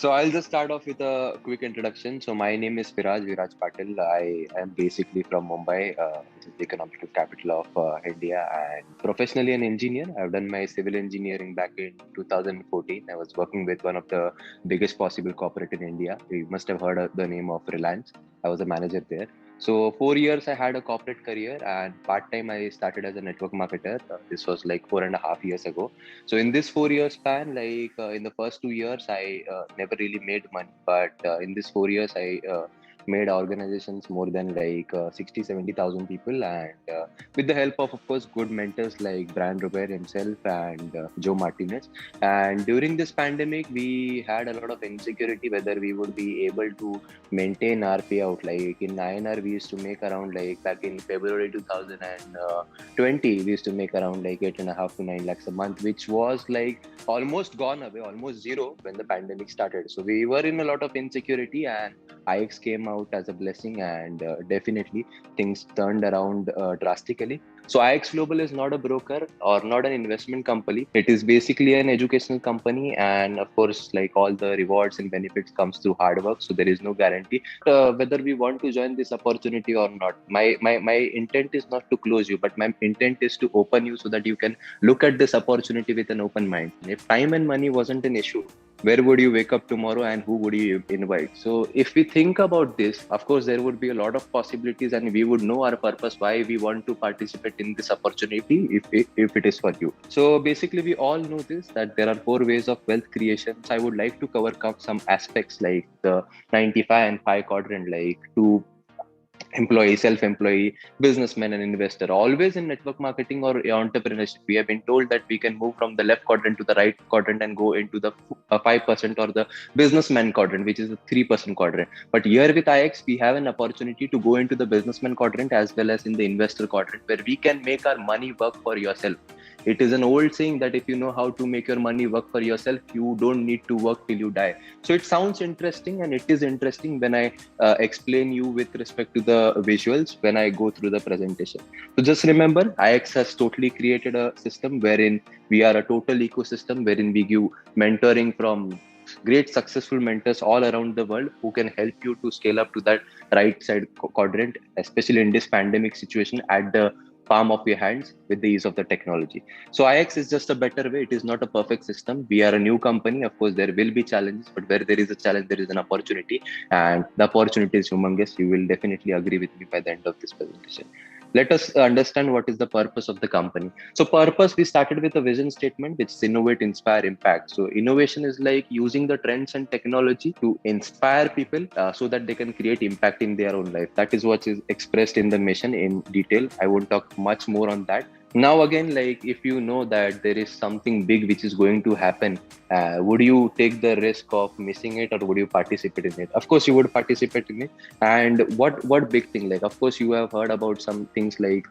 So I'll just start off with a quick introduction. So my name is Viraj Patil. I am basically from Mumbai, which is the economic capital of India, and professionally an engineer. I've done my civil engineering back in 2014. I was working with one of the biggest possible corporate in India. You must have heard of the name of Reliance. I was a manager there. So 4 years I had a corporate career, and part time I started as a network marketer. This was like 4.5 years ago. So in this 4 year span, in the first 2 years, I never really made money, but in this 4 years, I made organizations more than 60, 70,000 people. And with the help of course, good mentors like Brian Robert himself and Joe Martinez. And during this pandemic, we had a lot of insecurity whether we would be able to maintain our payout. Like in INR, we used to make around back in February 2020, we used to make around 8.5 to 9 lakhs a month, which was almost gone away, almost zero when the pandemic started. So we were in a lot of insecurity, and IX came out as a blessing, and definitely things turned around drastically. So IX Global is not a broker or not an investment company. It is basically an educational company, and of course, like all the rewards and benefits comes through hard work. So there is no guarantee whether we want to join this opportunity or not. My intent is not to close you, but my intent is to open you so that you can look at this opportunity with an open mind. If time and money wasn't an issue, where would you wake up tomorrow and who would you invite? So if we think about this, of course there would be a lot of possibilities, and we would know our purpose, why we want to participate in this opportunity, if it is for you. So basically we all know this, that there are four ways of wealth creation. So I would like to cover some aspects like the 95 and 5 quadrant, like to employee, self-employee, businessman, and investor. Always in network marketing or entrepreneurship, we have been told that we can move from the left quadrant to the right quadrant and go into the 5% or the businessman quadrant, which is the 3% quadrant. But here with IX, we have an opportunity to go into the businessman quadrant as well as in the investor quadrant, where we can make our money work for yourself. It is an old saying that if you know how to make your money work for yourself, you don't need to work till you die. So it sounds interesting, and it is interesting when I explain you with respect to the visuals when I go through the presentation. So just remember, IX has totally created a system wherein we are a total ecosystem wherein we give mentoring from great successful mentors all around the world who can help you to scale up to that right side quadrant, especially in this pandemic situation, at the palm of your hands with the ease of the technology. So IX is just a better way. It is not a perfect system. We are a new company. Of course, there will be challenges, but where there is a challenge, there is an opportunity, and the opportunity is humongous. You will definitely agree with me by the end of this presentation. Let us understand what is the purpose of the company. So purpose, we started with a vision statement, which is innovate, inspire, impact. So innovation is like using the trends and technology to inspire people so that they can create impact in their own life. That is what is expressed in the mission in detail. I won't talk much more on that. Now again, like if you know that there is something big which is going to happen, would you take the risk of missing it, or would you participate in it? Of course you would participate in it. And what big thing, like of course you have heard about some things like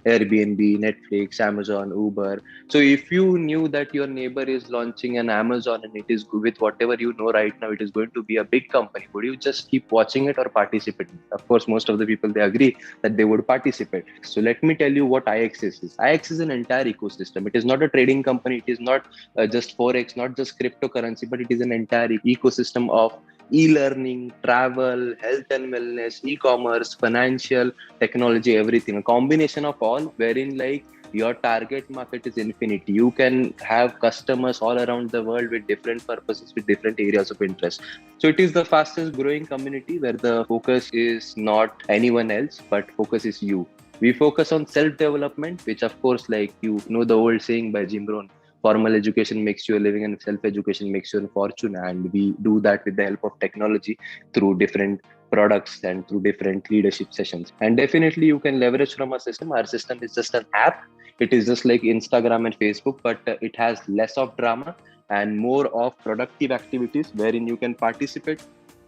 Airbnb, Netflix, Amazon, Uber. So if you knew that your neighbor is launching an Amazon and it is with whatever you know right now, it is going to be a big company, would you just keep watching it or participate? Of course most of the people, they agree that they would participate. So let me tell you what IX is. IX is an entire ecosystem. It is not a trading company. It is not just Forex, not just cryptocurrency, but it is an entire ecosystem of e-learning, travel, health and wellness, e-commerce, financial, technology, everything. A combination of all, wherein like your target market is infinity. You can have customers all around the world with different purposes, with different areas of interest. So it is the fastest growing community where the focus is not anyone else, but focus is you. We focus on self-development, which of course, like you know the old saying by Jim Rohn, formal education makes you a living and self-education makes you a fortune. And we do that with the help of technology through different products and through different leadership sessions. And definitely you can leverage from our system. Our system is just an app. It is just like Instagram and Facebook, but it has less of drama and more of productive activities wherein you can participate,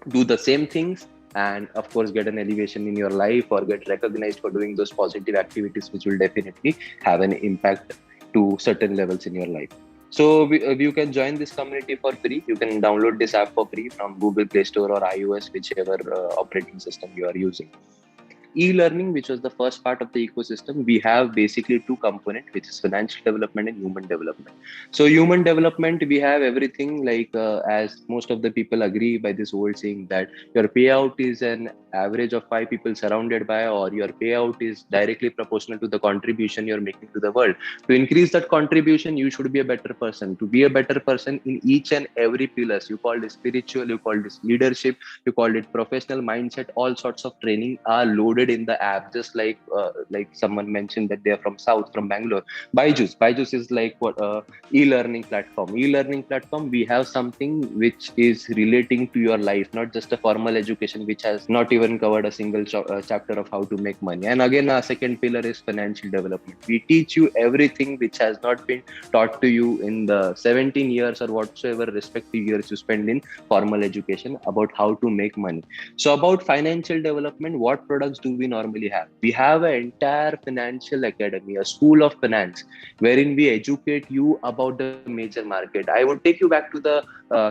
do the same things, and of course get an elevation in your life or get recognized for doing those positive activities, which will definitely have an impact to certain levels in your life. So you can join this community for free. You can download this app for free from Google Play Store or iOS, whichever operating system you are using. e-learning, which was the first part of the ecosystem, we have basically two components, which is financial development and human development. So human development, we have everything like as most of the people agree by this old saying that your payout is an average of five people surrounded by, or your payout is directly proportional to the contribution you're making to the world. To increase that contribution, you should be a better person. To be a better person in each and every pillars, you call it spiritual, you call it leadership, you called it professional mindset, all sorts of training are loaded in the app. Just like someone mentioned that they're from south, from Bangalore. Byju's is like what e-learning platform. We have something which is relating to your life, not just a formal education which has not even covered a single chapter of how to make money. And again, our second pillar is financial development. We teach you everything which has not been taught to you in the 17 years or whatsoever respective years you spend in formal education about how to make money. So about financial development, what products do we normally have? We have an entire financial academy, a school of finance, wherein we educate you about the major market. I would take you back to the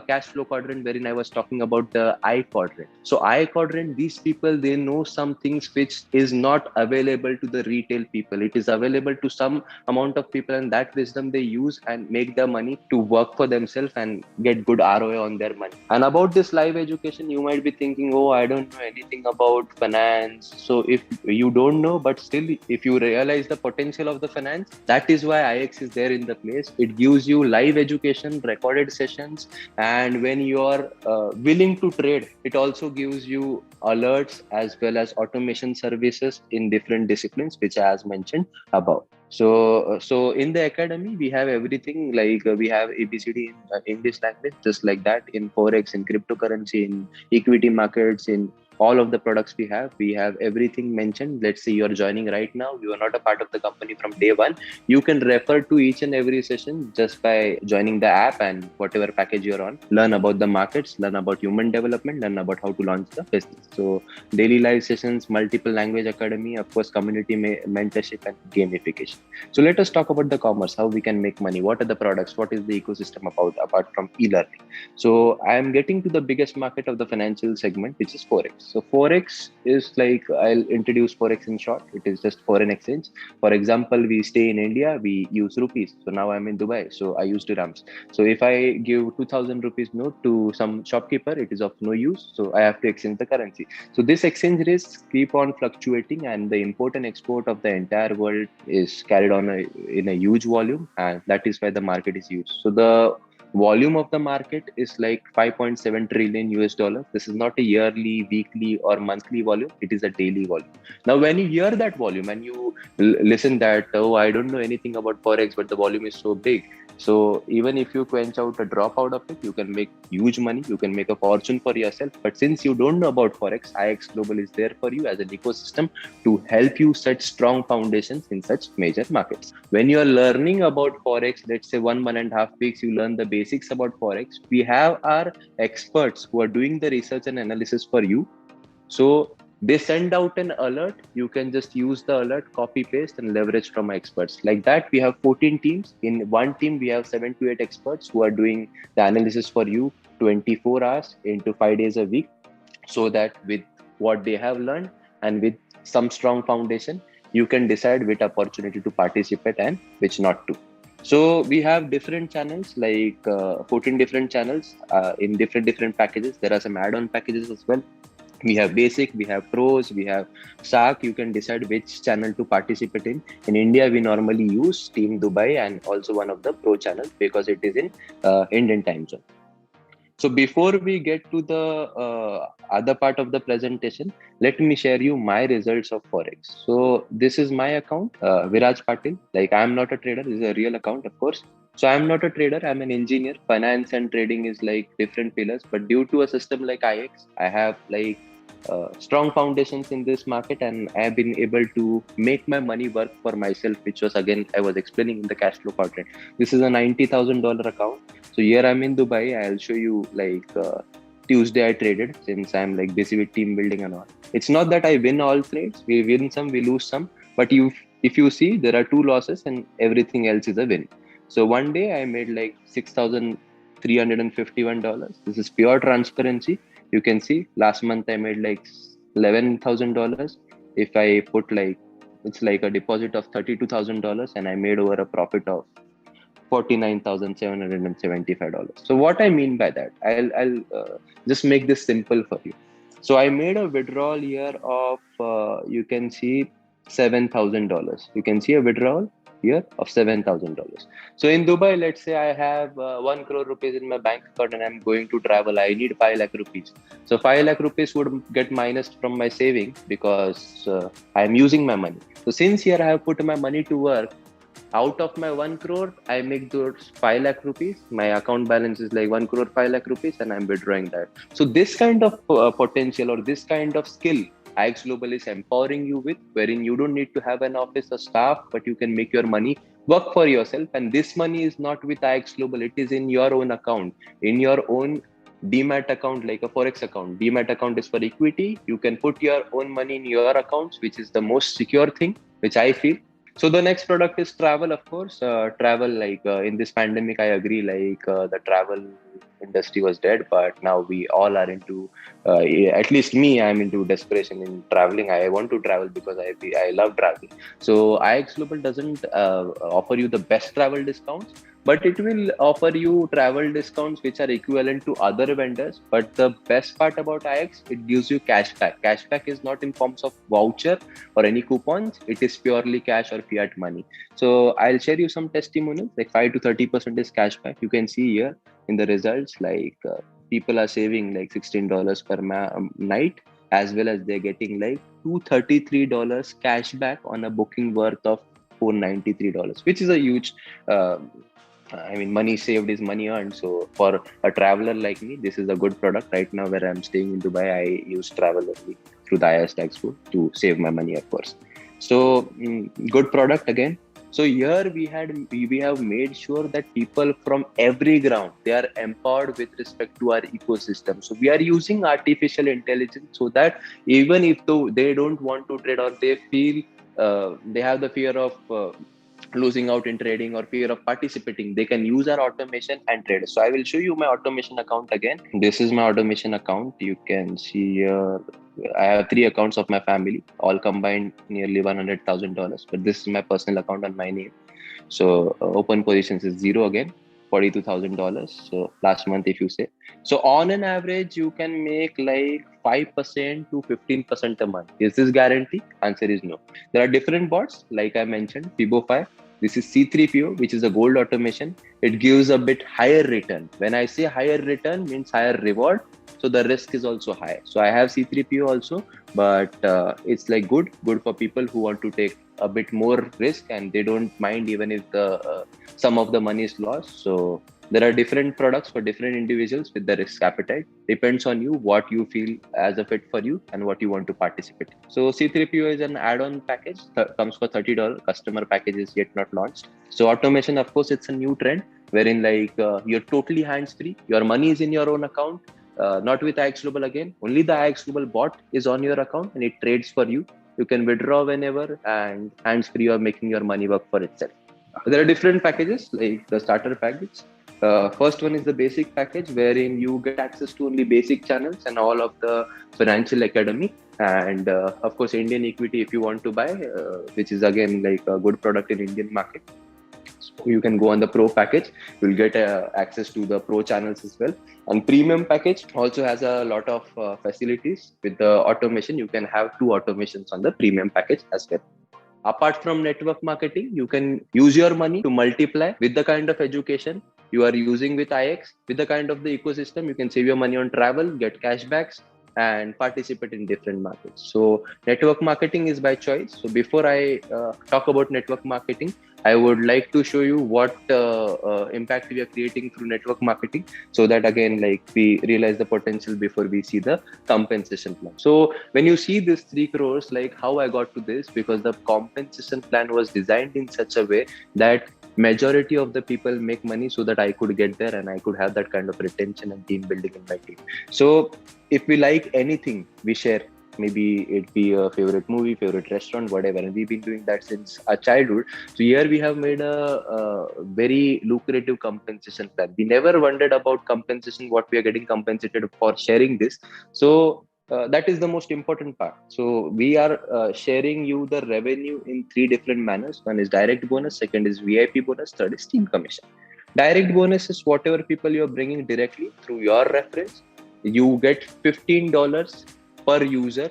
cash flow quadrant, wherein I was talking about the I quadrant. So I quadrant, these people, they know some things which is not available to the retail people. It is available to some amount of people, and that wisdom they use and make the money to work for themselves and get good ROI on their money. And about this live education, you might be thinking, oh, I don't know anything about finance. So if you don't know, but still, if you realize the potential of the finance, that is why IX is there in the place. It gives you live education, recorded sessions, and when you are willing to trade, it also gives you alerts as well as automation services in different disciplines, which I has mentioned above. So in the academy, we have everything like we have ABCD in English language, just like that in forex, in cryptocurrency, in equity markets, in all of the products we have everything mentioned. Let's say you're joining right now, you are not a part of the company from day one. You can refer to each and every session just by joining the app and whatever package you're on. Learn about the markets, learn about human development, learn about how to launch the business. So daily live sessions, multiple language academy, of course, community mentorship and gamification. So let us talk about the commerce, how we can make money, what are the products, what is the ecosystem about apart from e-learning. So I am getting to the biggest market of the financial segment, which is forex. So forex is like, I'll introduce forex in short. It is just foreign exchange. For example, we stay in India, we use rupees. So now I'm in Dubai, so I use dirhams. So if I give 2000 rupees note to some shopkeeper, it is of no use. So I have to exchange the currency. So this exchange risks keep on fluctuating, and the import and export of the entire world is carried on in a huge volume, and that is why the market is huge. So the volume of the market is like 5.7 trillion US dollars. This is not a yearly, weekly, or monthly volume. It is a daily volume. Now, when you hear that volume and you listen that, oh, I don't know anything about forex, but the volume is so big. So even if you quench out a drop out of it, you can make huge money. You can make a fortune for yourself. But since you don't know about forex, IX Global is there for you as an ecosystem to help you set strong foundations in such major markets. When you are learning about forex, let's say 1.5 weeks, you learn the basics about forex. We have our experts who are doing the research and analysis for you. So they send out an alert. You can just use the alert, copy paste, and leverage from experts. Like that, we have 14 teams. In one team, we have 7 to 8 experts who are doing the analysis for you 24 hours into 5 days a week, so that with what they have learned and with some strong foundation, you can decide which opportunity to participate and which not to. So we have different channels, like 14 different channels in different packages. There are some add-on packages as well. We have basic, we have pros, we have SARC. You can decide which channel to participate in. In India, we normally use Team Dubai and also one of the pro channels because it is in Indian time zone. So before we get to the other part of the presentation, let me share you my results of Forex. So this is my account, Viraj Patil. Like, I'm not a trader. This is a real account, of course. So I'm not a trader. I'm an engineer. Finance and trading is like different pillars. But due to a system like IX, I have like strong foundations in this market, and I have been able to make my money work for myself, which was again I was explaining in the cash flow quadrant. This is a $90,000 account. So here I'm in Dubai. I'll show you like Tuesday I traded, since I'm like busy with team building and all. It's not that I win all trades. We win some, we lose some. But if you see, there are 2 losses and everything else is a win. So one day I made like $6,351. This is pure transparency. You can see last month I made like $11,000. if I put like, it's like a deposit of $32,000 and I made over a profit of $49,775. So what I mean by that, I'll just make this simple for you. So I made a withdrawal here of you can see $7,000. You can see a withdrawal here of $7,000. So in Dubai, let's say I have 1 crore rupees in my bank account and I'm going to travel. I need 5 lakh rupees. So 5 lakh rupees would get minus from my saving because I'm using my money. So since here I have put my money to work, out of my 1 crore, I make those 5 lakh rupees. My account balance is like 1 crore, 5 lakh rupees, and I'm withdrawing that. So, this kind of potential or this kind of skill, IX Global is empowering you with, wherein you don't need to have an office or staff, but you can make your money work for yourself. And this money is not with IX Global, it is in your own account, in your own demat account, like a forex account. Demat account is for equity. You can put your own money in your accounts, which is the most secure thing, which I feel. So the next product is travel, of course. Travel, like in this pandemic, I agree. Like the travel industry was dead, but now we all are into. At least me, I'm into desperation in traveling. I want to travel because I love traveling. So IX Global doesn't offer you the best travel discounts, but it will offer you travel discounts which are equivalent to other vendors. But the best part about IX, it gives you cashback. Cashback is not in forms of voucher or any coupons. It is purely cash or fiat money. So I'll share you some testimonials, like 5 to 30% is cashback. You can see here in the results, like people are saving like $16 per night, as well as they're getting like $233 cashback on a booking worth of $493, which is a huge uh, I mean, money saved is money earned. So for a traveler like me, this is a good product. Right now, where I'm staying in Dubai, I use Travelerly through the IS Tax Food to save my money, of course. So good product again. So here we have made sure that people from every ground, they are empowered with respect to our ecosystem. So we are using artificial intelligence so that even if they don't want to trade or they feel they have the fear of losing out in trading or fear of participating, they can use our automation and trade. So I will show you my automation account again. This is my automation account. You can see here I have 3 accounts of my family, all combined nearly $100,000, but this is my personal account on my name. So open positions is zero again, $42,000. So last month, if you say, so on an average, you can make like 5% to 15% a month. Is this guarantee? Answer is no. There are different bots, like I mentioned, FiboFi. This is C3PO, which is a gold automation. It gives a bit higher return. When I say higher return, means higher reward. So the risk is also high. So I have C3PO also, but it's like good for people who want to take a bit more risk and they don't mind even if the some of the money is lost. So there are different products for different individuals with the risk appetite. Depends on you what you feel as a fit for you and what you want to participate. So C3PO is an add-on package, comes for $30. Customer package is yet not launched. So automation, of course, it's a new trend wherein like you're totally hands-free. Your money is in your own account. Not with IX Global again. Only the IX Global bot is on your account and it trades for you. You can withdraw whenever and hands-free, you're making your money work for itself. There are different packages like the starter package. First one is the basic package wherein you get access to only basic channels and all of the financial academy. And of course, Indian equity if you want to buy, which is again like a good product in Indian market. So you can go on the pro package. You'll get access to the pro channels as well. And premium package also has a lot of facilities with the automation. You can have 2 automations on the premium package as well. Apart from network marketing, you can use your money to multiply with the kind of education you are using with IX, with the kind of the ecosystem. You can save your money on travel, get cashbacks, and participate in different markets. So network marketing is by choice. So before I talk about network marketing, I would like to show you what impact we are creating through network marketing, so that again, like we realize the potential before we see the compensation plan. So when you see this 3 crores, like how I got to this, because the compensation plan was designed in such a way that majority of the people make money so that I could get there and I could have that kind of retention and team building in my team. So if we like anything, we share. Maybe it be a favorite movie, favorite restaurant, whatever. And we've been doing that since our childhood. So here we have made a very lucrative compensation plan. We never wondered about compensation, what we are getting compensated for sharing this. So that is the most important part. So we are sharing you the revenue in three different manners. One is direct bonus, second is VIP bonus, third is team commission. Direct bonus is whatever people you're bringing directly through your reference. You get $15 per user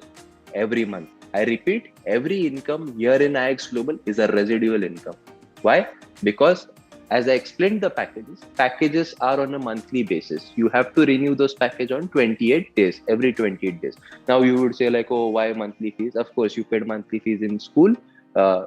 every month. I repeat, every income here in IX Global is a residual income. Why? Because as I explained the packages are on a monthly basis. You have to renew those package on 28 days, every 28 days. Now you would say like, oh, why monthly fees? Of course, you paid monthly fees in school,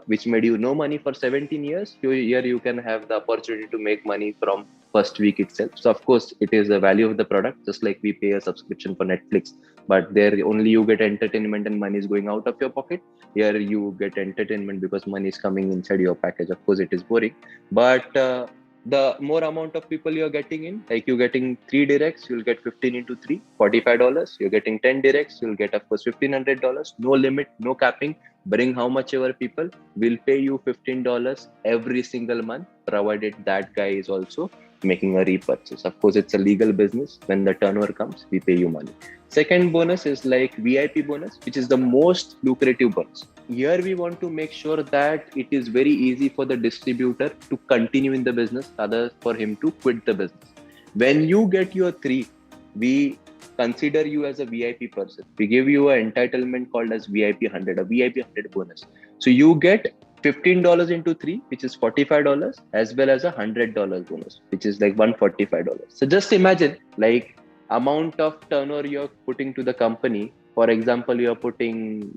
which made you no money for 17 years. Here you can have the opportunity to make money from first week itself. So of course, it is the value of the product, just like we pay a subscription for Netflix, but there only you get entertainment and money is going out of your pocket. Here you get entertainment because money is coming inside your package. Of course, it is boring, but the more amount of people you're getting in, like you're getting 3 directs, you'll get 15 into 3, $45. You're getting 10 directs, you'll get of course $1,500. No limit, no capping. Bring how much ever people will pay you $15 every single month, provided that guy is also making a repurchase. Of course, it's a legal business. When the turnover comes, we pay you money. Second bonus is like VIP bonus, which is the most lucrative bonus. Here we want to make sure that it is very easy for the distributor to continue in the business, rather for him to quit the business. When you get your 3, we consider you as a VIP person. We give you an entitlement called as VIP 100, a VIP 100 bonus. So you get $15 into 3, which is $45, as well as a $100 bonus, which is like $145. So just imagine like amount of turnover you're putting to the company. For example, you're putting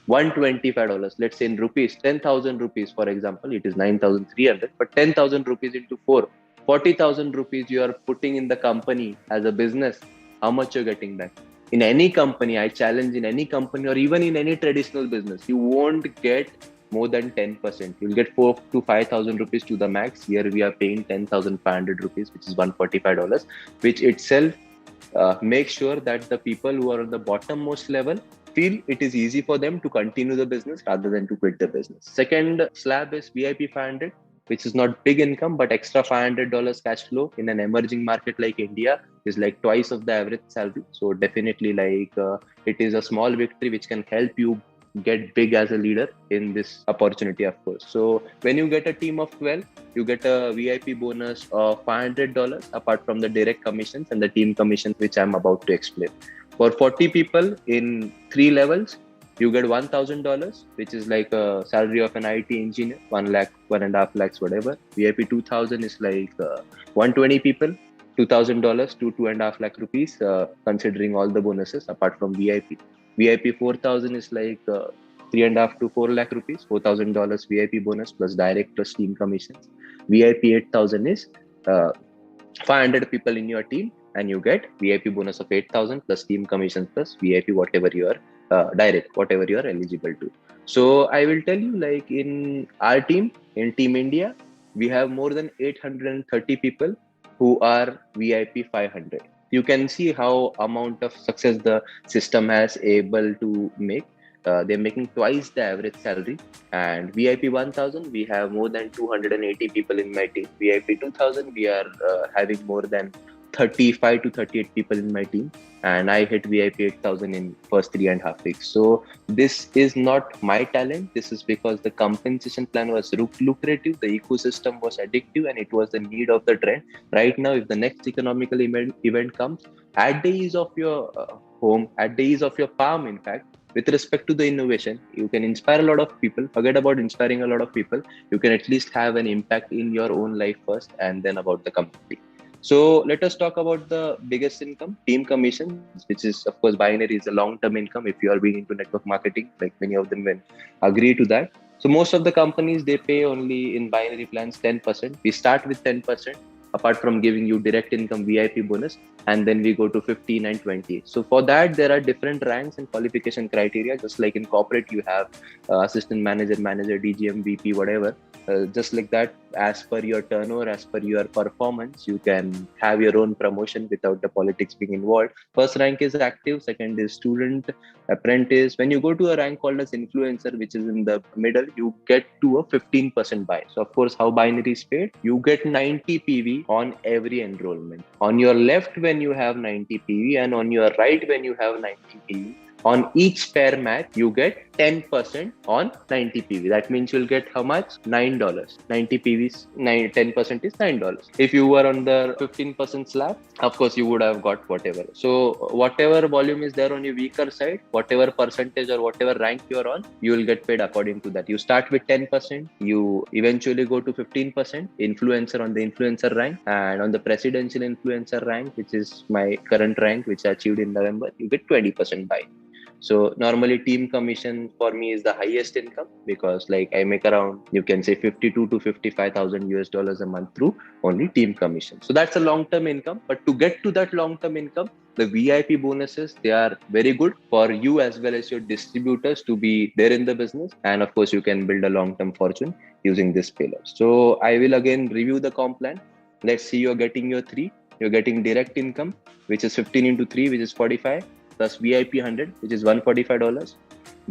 $125, let's say in rupees, 10,000 rupees, for example, it is 9,300, but 10,000 rupees into 4, 40,000 rupees you are putting in the company as a business. How much you're getting back? In any company, I challenge, in any company or even in any traditional business, you won't get more than 10%. You'll get 4 to 5,000 rupees to the max. Here we are paying 10,500 rupees, which is $145, which itself make sure that the people who are on the bottommost level feel it is easy for them to continue the business rather than to quit the business. Second slab is VIP 500, which is not big income, but extra $500 cash flow in an emerging market like India is like twice of the average salary. So definitely like it is a small victory which can help you get big as a leader in this opportunity, of course. So when you get a team of 12, you get a VIP bonus of $500 apart from the direct commissions and the team commissions, which I'm about to explain. For 40 people in 3 levels, you get $1,000, which is like a salary of an IT engineer, 1 lakh, 1.5 lakhs, whatever. VIP 2,000 is like 120 people, $2,000 to 2.5 lakh rupees, considering all the bonuses apart from VIP. VIP 4,000 is like 3.5 to 4 lakh rupees, $4,000 VIP bonus plus direct plus team commissions. VIP 8,000 is 500 people in your team, and you get VIP bonus of 8,000 plus team commissions plus VIP whatever you are direct, whatever you are eligible to. So I will tell you, like in our team, in Team India, we have more than 830 people who are VIP 500. You can see how amount of success the system has able to make. They're making twice the average salary. And VIP 1000, we have more than 280 people in my team. VIP 2000, we are having more than 35 to 38 people in my team, and I hit VIP 8,000 in first 3.5 weeks. So this is not my talent. This is because the compensation plan was lucrative, the ecosystem was addictive, and it was the need of the trend. Right now, if the next economical event comes, at the ease of your home, at the ease of your palm, in fact, with respect to the innovation, you can inspire a lot of people. Forget about inspiring a lot of people. You can at least have an impact in your own life first, and then about the company. So let us talk about the biggest income, team commissions, which is of course binary, is a long-term income. If you are being into network marketing, like many of them will agree to that. So most of the companies, they pay only in binary plans 10%. We start with 10%, apart from giving you direct income VIP bonus, and then we go to 15 and 20. So for that, there are different ranks and qualification criteria. Just like in corporate, you have assistant manager, DGM, VP, whatever. Just like that, as per your turnover, as per your performance, you can have your own promotion without the politics being involved. First rank is active, second is student, apprentice. When you go to a rank called as influencer, which is in the middle, you get to a 15% buy. So of course, how binary is paid, you get 90 PV on every enrollment. On your left when you have 90 PV, and on your right when you have 90 PV, on each pair match, you get 10% on 90 PV. That means you'll get how much? $9. 90 PVs, 10% is $9. If you were on the 15% slab, of course, you would have got whatever. So, whatever volume is there on your weaker side, whatever percentage or whatever rank you're on, you will get paid according to that. You start with 10%, you eventually go to 15%, influencer on the influencer rank, and on the presidential influencer rank, which is my current rank, which I achieved in November, you get 20% buy. So normally team commission for me is the highest income, because like I make around, you can say 52 to 55,000 US dollars a month through only team commission. So that's a long-term income. But to get to that long-term income, the VIP bonuses, they are very good for you as well as your distributors to be there in the business. And of course, you can build a long-term fortune using this pillar. So I will again review the comp plan. Let's see, you're getting your three. You're getting direct income, which is 15 into 3, which is 45, plus VIP 100, which is $145.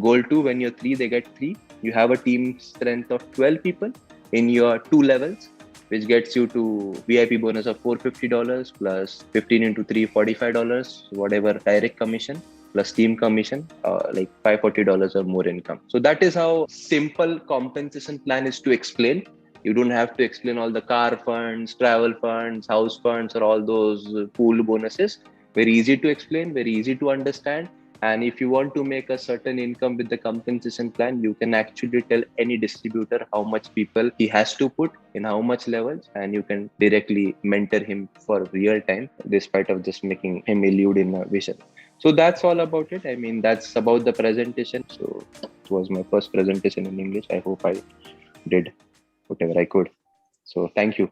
Goal 2, when you're 3, they get 3. You have a team strength of 12 people in your 2 levels, which gets you to VIP bonus of $450 plus 15 into 3, $45, whatever direct commission plus team commission, like $540 or more income. So that is how simple compensation plan is to explain. You don't have to explain all the car funds, travel funds, house funds, or all those pool bonuses. Very easy to explain, very easy to understand. And if you want to make a certain income with the compensation plan, you can actually tell any distributor how much people he has to put in how much levels, and you can directly mentor him for real time, despite of just making him elude in a vision. So that's all about it. I mean, that's about the presentation. So it was my first presentation in English. I hope I did whatever I could. So thank you.